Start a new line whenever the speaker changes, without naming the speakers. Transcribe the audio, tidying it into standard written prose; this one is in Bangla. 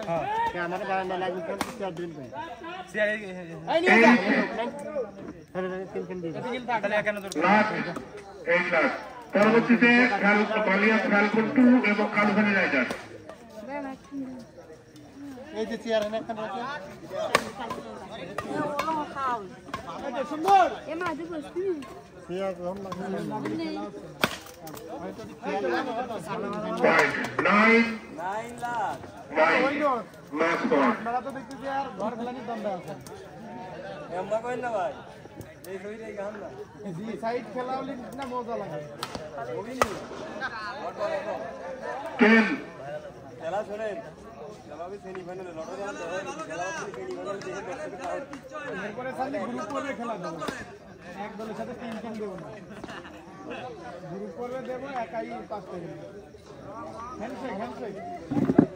हां
क्या हमारे गांव में लाइव कर क्या दिन पे
सिया
आई नहीं होगा अरे तीन दिन
তাহলে কেন দরকার
एक लाख পরবর্তীতে বালিয়া ফ্যালকন 2 এবং কালুখালী রাইডার
এই যে চেয়ার এনে এখানে আছে এটা সুন্দর এ মা দেখো চেয়ার কম লাগে
9 লাখ লাস্ট পয়েন্ট
মেলা তো দেখতেছি আর ঘর খেলানি দন্দা আছে
আমরা কই না ভাই এই সই এই গান না
জি সাইড খেলা হলে কিতনা মজা লাগে
টেন
খেলা শুনেন খেলা भी সেমিফাইনালে লড়াই করতে হয় খেলা সেমিফাইনালে দেখে দর্শক আউট
এরপরে খালি গ্রুপ পর্বে খেলা দেব এক দলের সাথে তিন টিম দেব না গ্রুপ পর্বে দেব একাই পাঁচটা হ্যান্ডশেক